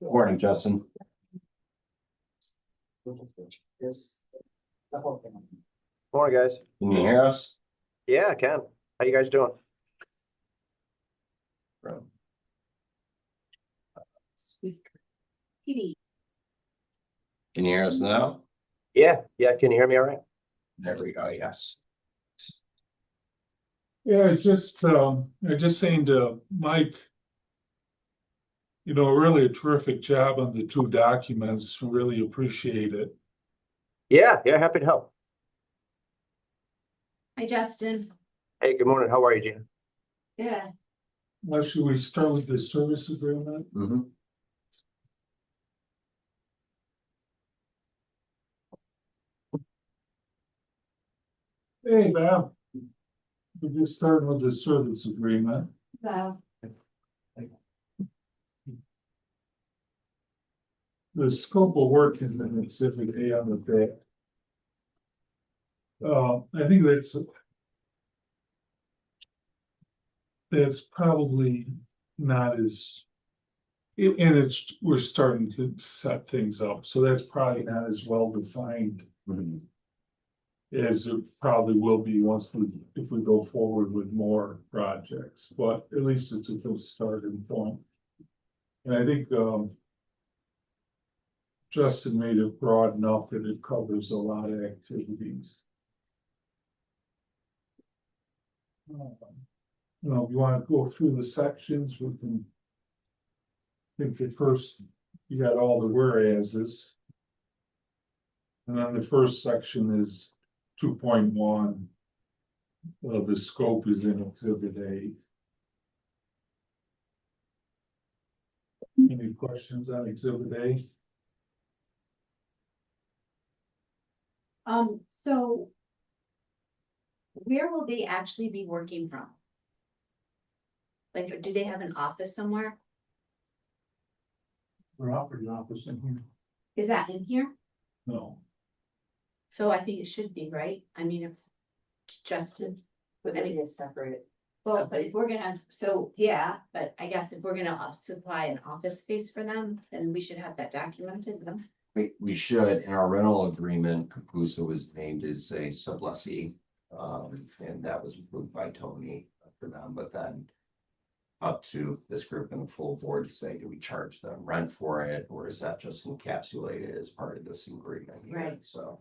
Morning, Justin. Morning, guys. Can you hear us? Yeah, I can. How you guys doing? Can you hear us now? Yeah. Can you hear me all right? There we go. Yes. Yeah, it's just saying to Mike, really a terrific job on the two documents. Really appreciate it. Yeah, happy to help. Hi, Justin. Hey, good morning. How are you, Gina? Good. Well, should we start with the service agreement? Mm-hmm. Hey, Val. We're just starting with the service agreement. Well, The scope of work is in Exhibit A on the back. I think that's probably not as, and we're starting to set things up, so that's probably not as well defined as it probably will be if we go forward with more projects, but at least it's a good starting point. And I think Justin made it broad enough that it covers a lot of activities. If you want to go through the sections, we can. I think the first, you got all the whereases. And then the first section is 2.1. Well, the scope is in Exhibit A. Any questions on Exhibit A? so where will they actually be working from? Like, do they have an office somewhere? We're operating office in here. Is that in here? No. So I think it should be, right? I mean, if Justin, But I mean, it's separate. well, but if we're gonna, so yeah, but I guess if we're gonna supply an office space for them, then we should have that documented, no? We should, in our rental agreement, Capusa was named as a sublessee. And that was approved by Tony for them, but then up to this group and the full board to say, do we charge them rent for it, or is that just encapsulated as part of this agreement here? Right. So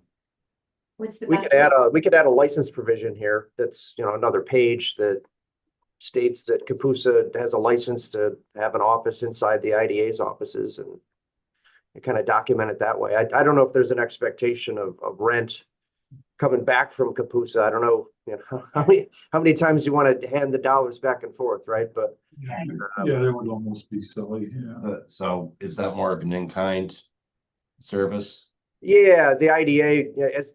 What's the We best? could add a license provision here. That's, another page that states that Capusa has a license to have an office inside the IDA's offices, and kind of document it that way. I don't know if there's an expectation of rent coming back from Capusa. I don't know, how many times you want to hand the dollars back and forth, right? But Yeah, that would almost be silly, yeah. so is that more of an in-kind service? yeah, the IDA,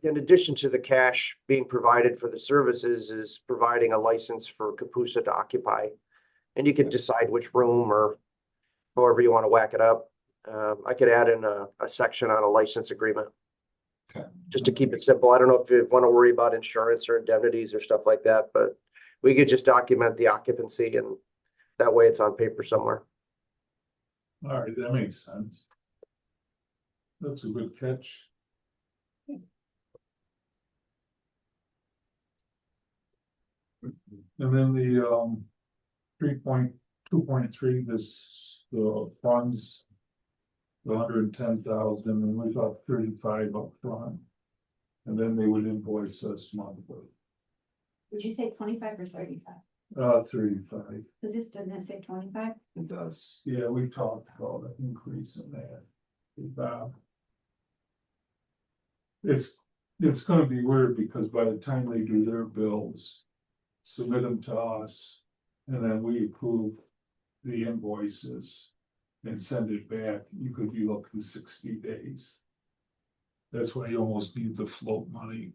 in addition to the cash being provided for the services, is providing a license for Capusa to occupy. And you could decide which room or however you want to whack it up. I could add in a section on a license agreement. Okay. Just to keep it simple. I don't know if you want to worry about insurance or indemnities or stuff like that, but we could just document the occupancy, and that way it's on paper somewhere. All right, that makes sense. That's a good catch. And then the 3.2.3, the funds, the 110,000, and we thought 35 up front. And then they would invoice us monthly. Would you say 25 or 35? 35. Cause this doesn't it say 25? It does. Yeah, we talked about an increase in that. It's gonna be weird because by the time they do their bills, submit them to us, and then we approve the invoices and send it back, you could be looking 60 days. That's why you almost need the float money.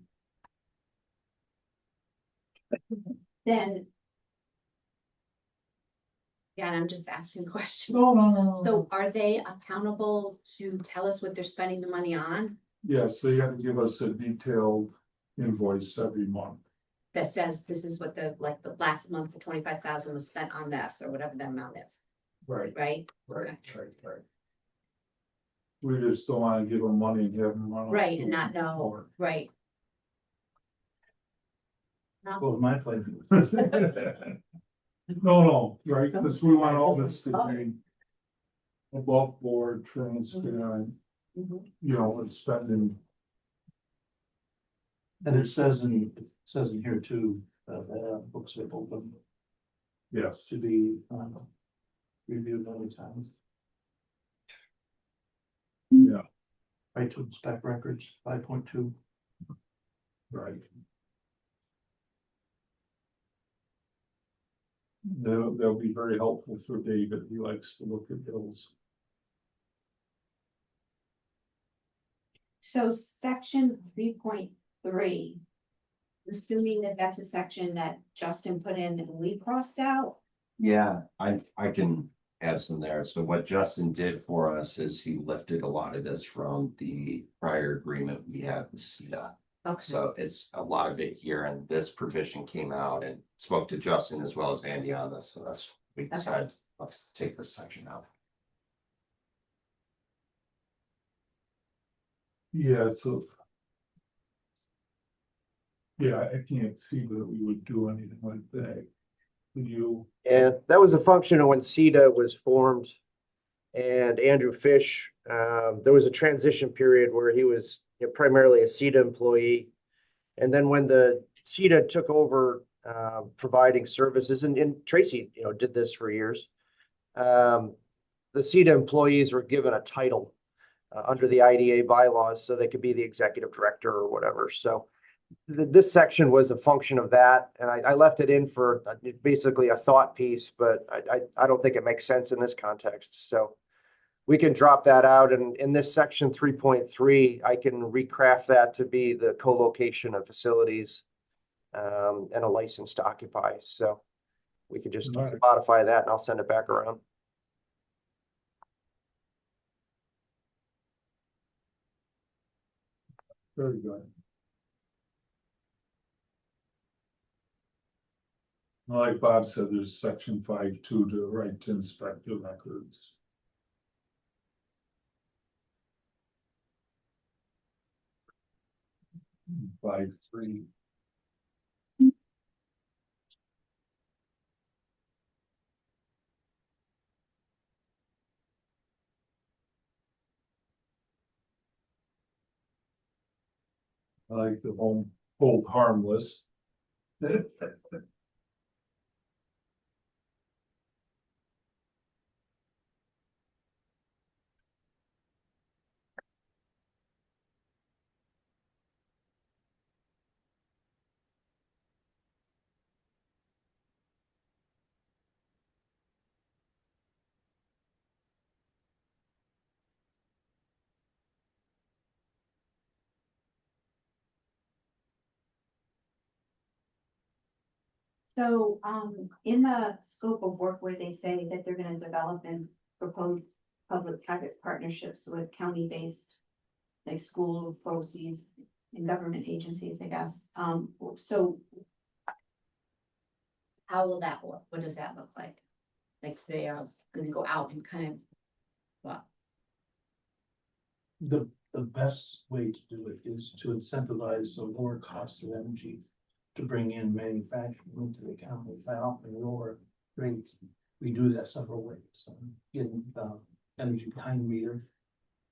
Then. Yeah, and I'm just asking questions. No. So are they accountable to tell us what they're spending the money on? Yes, they have to give us a detailed invoice every month. that says this is what the, like, the last month, the 25,000 was spent on this, or whatever the amount is, Right, right? right. We just don't wanna give them money and have them run. off Right, to and not the know, floor. right, Well, my pleasure. No, right, because we want all this to be above board, transparent, Mhm. you know, and spending. And it says in here too, books are open Yes, to be, reviewed many times, yeah, right to inspect records, 5.2. right. They'll be very helpful for David. He likes to look at bills. So section 3.3. Assuming that that's a section that Justin put in and we crossed out. Yeah, I can add some there. So what Justin did for us is he lifted a lot of this from the prior agreement we had with CETA. Okay, So it's a lot of it here, and this provision came out and spoke to Justin as well as Andy on this, so that's, we decided, let's take this section out. Yeah, so. Yeah, I can't see that we would do anything like that. You, And that was a function of when CETA was formed. And Andrew Fish, there was a transition period where he was, you know, primarily a CETA employee. And then when the CETA took over providing services, and Tracy, you know, did this for years. The CETA employees were given a title under the IDA bylaws, so they could be the executive director or whatever. So this section was a function of that, and I left it in for basically a thought piece, but I don't think it makes sense in this context. So we can drop that out, and in this section 3.3, I can recraft that to be the co-location of facilities and a license to occupy. So we could just Right. modify that, and I'll send it back around. very good. Like Bob said, there's section 5.2 to right to inspect the records. Five, three. I like the hold harmless. so, in the scope of work where they say that they're gonna develop and propose public-private partnerships with county-based. Like school, BOCES, and government agencies, I guess, so. How will that work? What does that look like? Like they are gonna go out and kind of, what? The best way to do it is to incentivize a lower cost of energy to bring in manufacturing into the county by offering lower rates. We do that several ways, getting energy behind meter,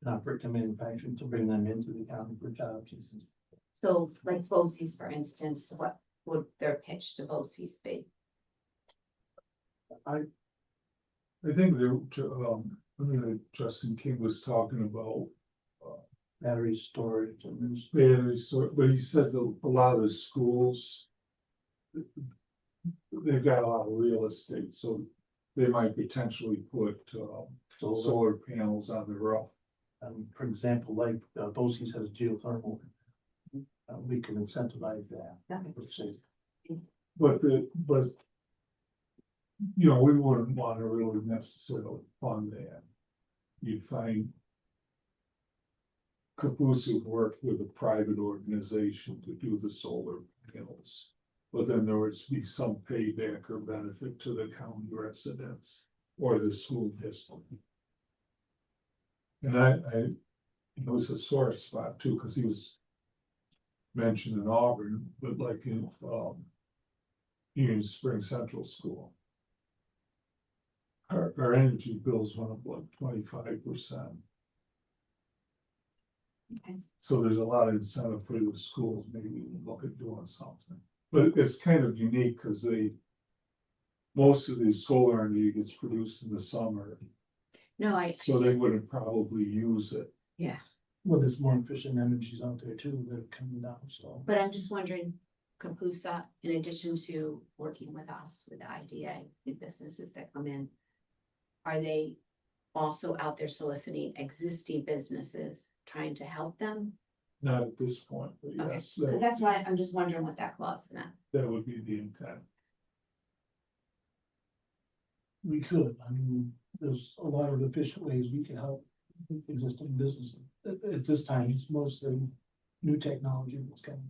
not for manufacturing to bring them into the county for jobs. So like BOCES, for instance, what would their pitch to BOCES be? I think Justin King was talking about Battery storage and battery storage, but he said that a lot of the schools. They've got a lot of real estate, so they might potentially put solar panels on the roof. for example, like BOCES has geothermal. We can incentivize that. Let's say. But you know, we wouldn't want to really necessarily fund that. You'd find Kapusa worked with a private organization to do the solar panels. But then there would be some payback or benefit to the county residents or the school district. And it was a sore spot too, because he was mentioned in Auburn, but like in, Union Spring Central School. Our energy bills went up like 25%. Okay. So there's a lot of incentive for the schools, maybe to look at doing something. But it's kind of unique because most of the solar energy gets produced in the summer, No, so they wouldn't probably use it. yeah, Well, there's more efficient energies out there too that are coming down, so. but I'm just wondering, Capusa, in addition to working with us, with the IDA, new businesses that come in, are they also out there soliciting existing businesses, trying to help them? Not at this point, but Okay, yes, 'cause that's why I'm just wondering what that clause meant. that would be the intent. We could, I mean, there's a lot of efficient ways we can help existing businesses. At this time, it's mostly new technology that's coming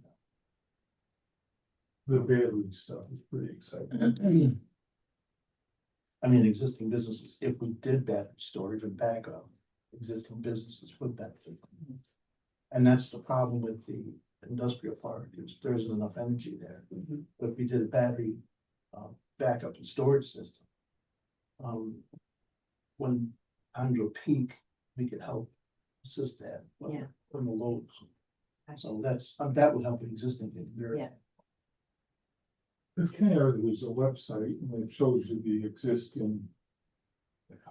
The battery stuff is pretty exciting. down. I mean, existing businesses, if we did battery storage and backup, existing businesses would benefit. from it. And that's the problem with the industrial park, is there isn't enough energy there. But if we did a battery backup and storage system, when under peak, we could help assist that. Yeah. From the loads. So that's, that would help an existing thing very. Yeah. It's kind of, there's a website and it shows you the existing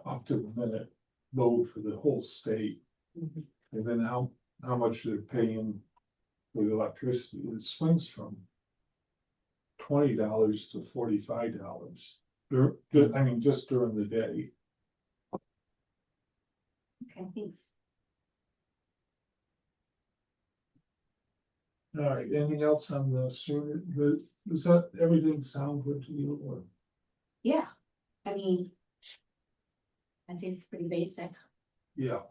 up to the minute load for the whole state. Mhm. And then how much they're paying for the electricity. It swings from $20 to $45. I mean, just during the day. Okay, thanks. All right, anything else on the sewer? Does that, everything sound good to you or? Yeah, I mean, I think it's pretty basic. Yeah.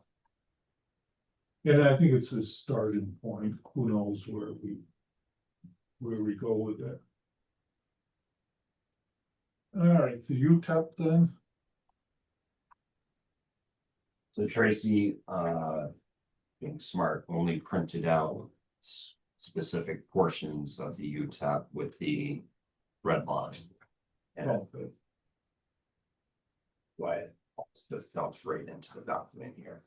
And I think it's a starting point. Who knows where we go with it. All right, the UTEP then? So Tracy, being smart, only printed out specific portions of the UTEP with the red line. And Okay. why it just dumps right into the document here.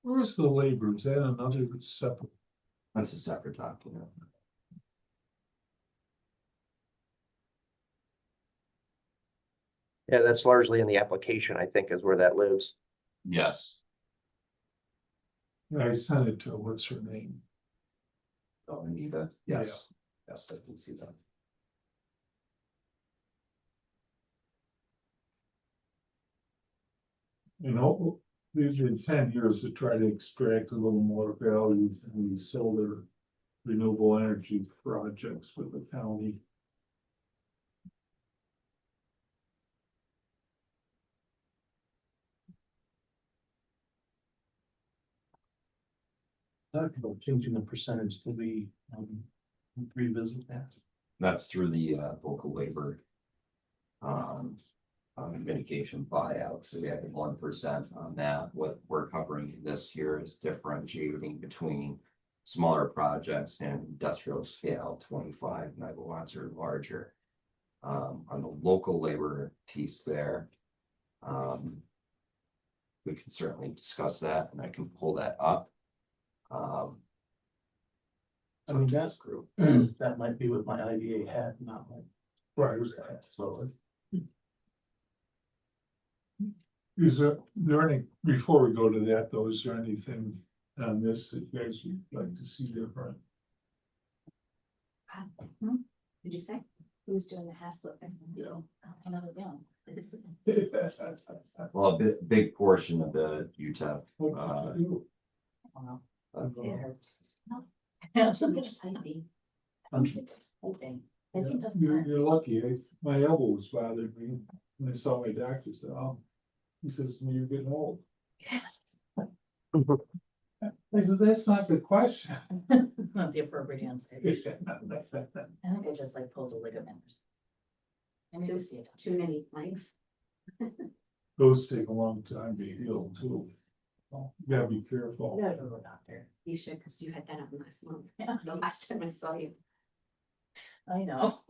Where's the labor? Is that another separate? That's a separate document. Yeah, that's largely in the application, I think, is where that lives. Yes. I sent it to, what's her name? Oh, Anita, yes, yes, I can see that. You know, these are 10 years to try to extract a little more value from these solar renewable energy projects with the county. Talking about changing the percentage, do we revisit that? That's through the local labor. Mitigation buyout, so we have 1% on that. What we're covering this year is differentiating between smaller projects and industrial scale, 25 megawatts or larger. On the local labor piece there. We can certainly discuss that and I can pull that up. I mean, that's group. that might be with my IDA hat, not my. Right. So Is there any, before we go to that though, is there anything on this that you guys would like to see different? Did you say? Who's doing the half flip? Yeah. Another one. Well, a big portion of the UTEP. What do you Wow. Okay. It hurts. That's a bit typey. Punching. Hoping. do? I think that's You're, fine. you're lucky. My elbow was bothering me. And I saw my doctor said, oh, he says to me, you're getting old. I said, that's not the question. Not the appropriate answer. I think I just like pulled a ligament. or something. I maybe see it. Too many planks. Those take a long time to heal too. You gotta be careful. I gotta go to a doctor. You should, because you had that up last month, Yeah, the last time I saw you. I know.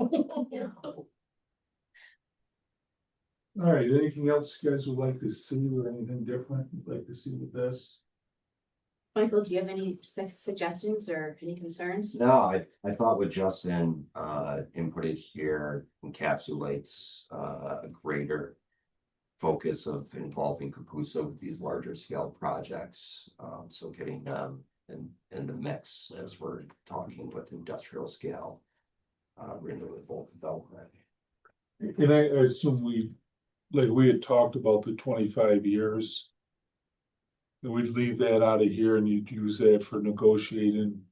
All right, anything else you guys would like to see or anything different you'd like to see with this? Michael, do you have any suggestions or any concerns? No, I thought what Justin inputted here encapsulates a greater focus of involving Capusa with these larger scale projects. So getting them in the mix as we're talking with industrial scale renewable development. And I assume we had talked about the 25 years. And we'd leave that out of here and you'd use that for negotiating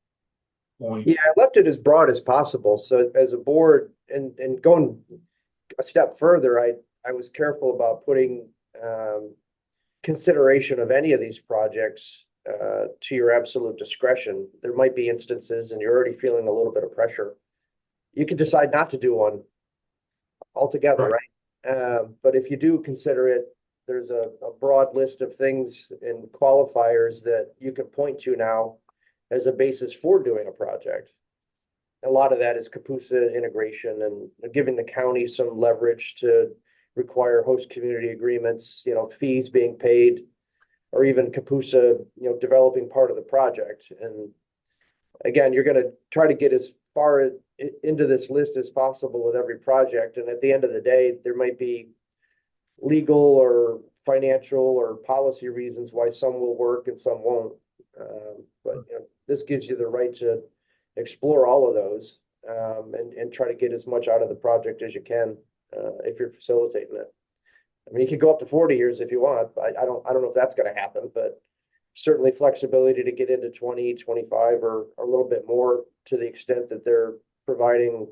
point. Yeah, I left it as broad as possible. So as a board and going a step further, I was careful about putting consideration of any of these projects to your absolute discretion. There might be instances and you're already feeling a little bit of pressure. You could decide not to do one altogether, right? But if you do consider it, there's a broad list of things and qualifiers that you can point to now as a basis for doing a project. A lot of that is Capusa integration and giving the county some leverage to require host community agreements, fees being paid, or even Capusa, developing part of the project. And again, you're going to try to get as far into this list as possible with every project. And at the end of the day, there might be legal or financial or policy reasons why some will work and some won't. But this gives you the right to explore all of those and try to get as much out of the project as you can if you're facilitating it. I mean, you could go up to 40 years if you want. I don't know if that's going to happen, but certainly flexibility to get into 20, 25 or a little bit more to the extent that they're providing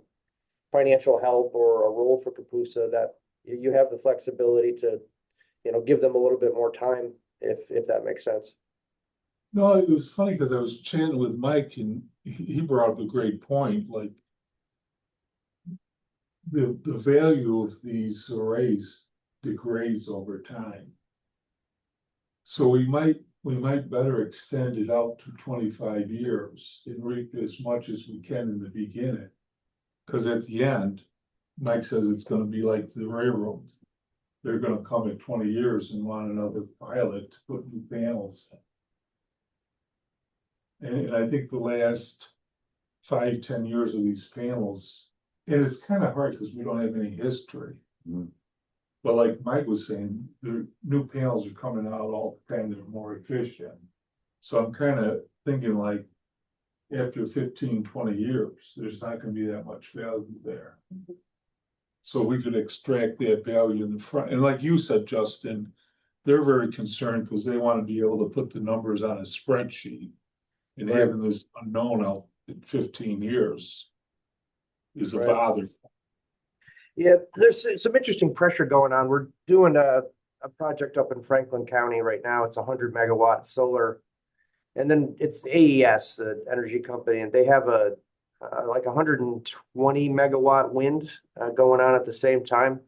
financial help or a role for Capusa, that you have the flexibility to, give them a little bit more time if that makes sense. No, it was funny because I was chatting with Mike and he brought up a great point, like the value of these arrays degrades over time. So we might better extend it out to 25 years and reap as much as we can in the beginning. Because at the end, Mike says it's going to be like the railroad. They're going to come at 20 years and want another pilot to put new panels in. And I think the last 5-10 years of these panels, and it's kind of hard because we don't have any history. Mhm. But like Mike was saying, the new panels are coming out all the time, they're more efficient. So I'm kind of thinking like after 15-20 years, there's not going to be that much value there. So we could extract that value in the front. And like you said, Justin, they're very concerned because they want to be able to put the numbers on a spreadsheet. And Right. having this unknown out in 15 years is a Right. bother. Yeah, there's some interesting pressure going on. We're doing a project up in Franklin County right now. It's 100 megawatt solar. And then it's AES, the energy company, and they have like 120 megawatt wind going on at the same time.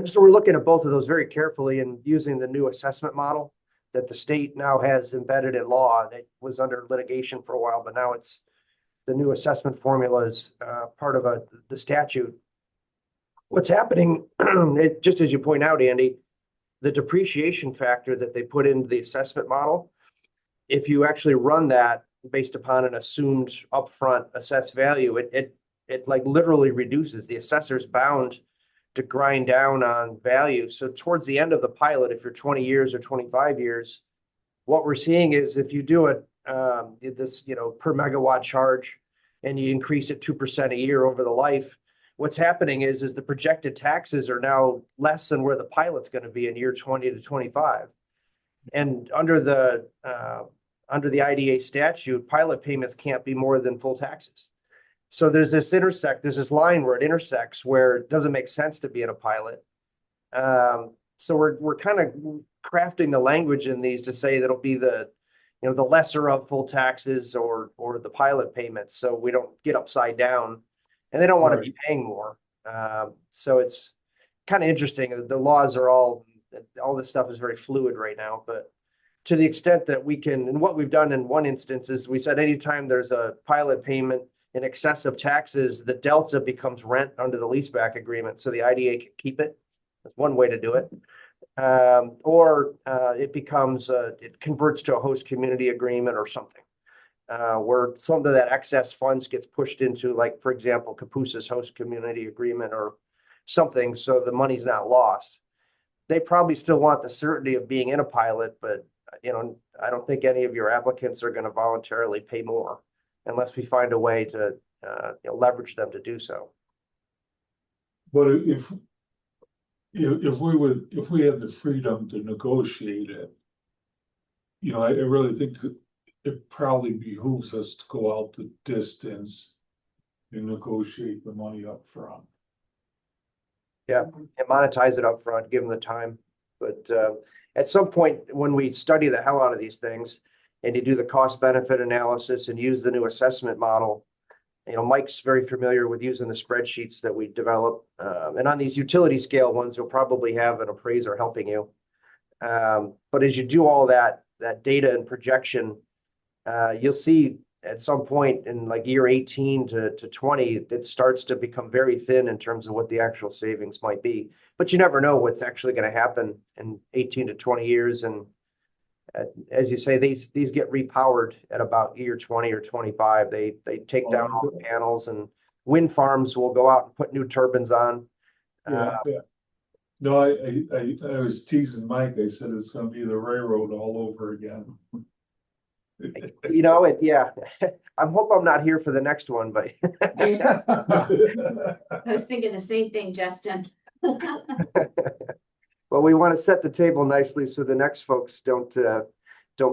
So we're looking at both of those very carefully and using the new assessment model that the state now has embedded in law. It was under litigation for a while, but now it's the new assessment formula is part of the statute. What's happening, just as you point out, Andy, the depreciation factor that they put into the assessment model, if you actually run that based upon an assumed upfront assessed value, it like literally reduces. The assessor's bound to grind down on value. So towards the end of the pilot, if you're 20 years or 25 years, what we're seeing is if you do it, this, per megawatt charge, and you increase it 2% a year over the life, what's happening is the projected taxes are now less than where the pilot's going to be in year 20 to 25. And under the IDA statute, pilot payments can't be more than full taxes. So there's this line where it intersects where it doesn't make sense to be in a pilot. So we're kind of crafting the language in these to say that'll be the, you know, the lesser of full taxes or the pilot payments, so we don't get upside down. And they don't want to be paying more. So it's kind of interesting. The laws are all this stuff is very fluid right now, but to the extent that we can, and what we've done in one instance is we said anytime there's a pilot payment in excess of taxes, the delta becomes rent under the leaseback agreement, so the IDA can keep it. That's one way to do it. Or it becomes, it converts to a host community agreement or something. Where some of that excess funds gets pushed into, like, for example, Capusa's host community agreement or something, so the money's not lost. They probably still want the certainty of being in a pilot, but, you know, I don't think any of your applicants are gonna voluntarily pay more unless we find a way to, you know, leverage them to do so. But if we had the freedom to negotiate it, you know, I really think that it probably behooves us to go out the distance and negotiate the money up front. Yeah, and monetize it up front, give them the time. But at some point, when we study the hell out of these things and you do the cost benefit analysis and use the new assessment model, you know, Mike's very familiar with using the spreadsheets that we develop. And on these utility scale ones, you'll probably have an appraiser helping you. But as you do all that data and projection, you'll see at some point in like year 18 to 20, it starts to become very thin in terms of what the actual savings might be. But you never know what's actually going to happen in 18 to 20 years. And as you say, these get repowered at about year 20 or 25. They take down all the panels, and wind farms will go out and put new turbines on. Yeah. No, I was teasing Mike. I said it's gonna be the railroad all over again. You know, yeah, I hope I'm not here for the next one, but I was thinking the same thing, Justin. well, we want to set the table nicely so the next folks don't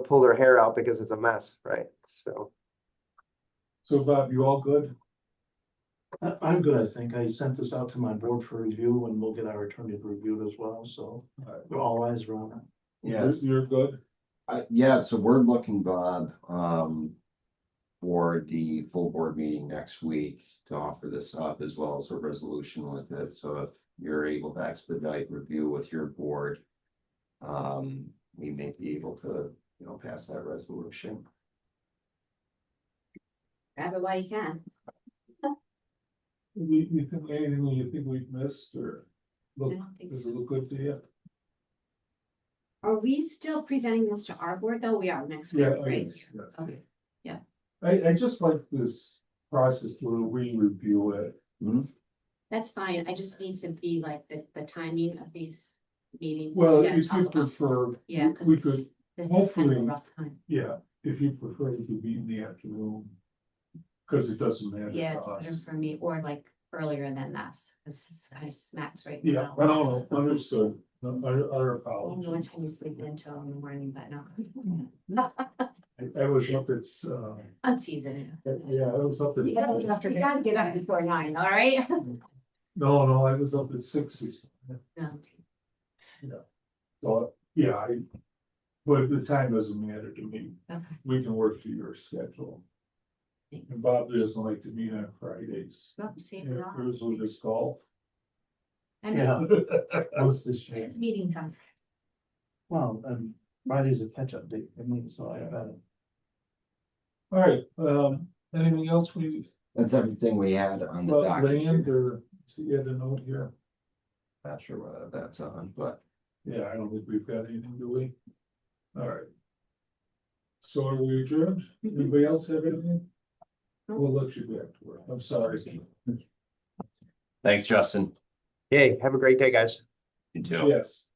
pull their hair out because it's a mess, right? So Bob, you all good? I'm good, I think. I sent this out to my board for review and we'll get our attorney to review it as well, so all eyes are on it. Yes. You're good? Yeah, so we're looking, Bob, for the full board meeting next week to offer this up as well as a resolution with it. So if you're able to expedite review with your board, we may be able to, you know, pass that resolution. Grab it while you can. You think anything you think we've missed or I look, don't think does so. it look good to you? Are we still presenting this to our board though? We are next week, right? Yes. Okay. I just like this process where we review it. That's fine. I just need to be like the timing of these meetings. Well, we gotta if talk you about- prefer, Yeah, 'cause we could, This is kind of a hopefully- rough time. yeah, if you prefer to be in the afternoon. Cause it doesn't matter Yeah, to it's better us. for me, or like earlier than this. This is kind of smacks right Yeah, now. no, understood. No, Other I don't know apologies. what time you sleep until in the morning, but no. I was up at, I'm teasing yeah, I was up at. you. You gotta get up before 9, all right? No, I was up at 6 this morning. No, I'm teasing. So, yeah, but the time doesn't matter to me. Okay. We can work to your schedule. Thanks. And Bob doesn't like to meet on Fridays. Well, see if Yeah, not. Here's with his golf. I mean, Yeah. What's this change? it's meeting time. Well, Friday's a catch-up date for me, so I got it. All right, anything else That's everything we had on the about docket. land here. or, see, you had a note here? Not sure whether that's on, but Yeah, I don't think we've got anything, do we? All right. So are we adjourned? Anybody else have anything? We'll let you back to work. I'm sorry. thanks, Justin. hey, have a great day, guys. You too. Yes.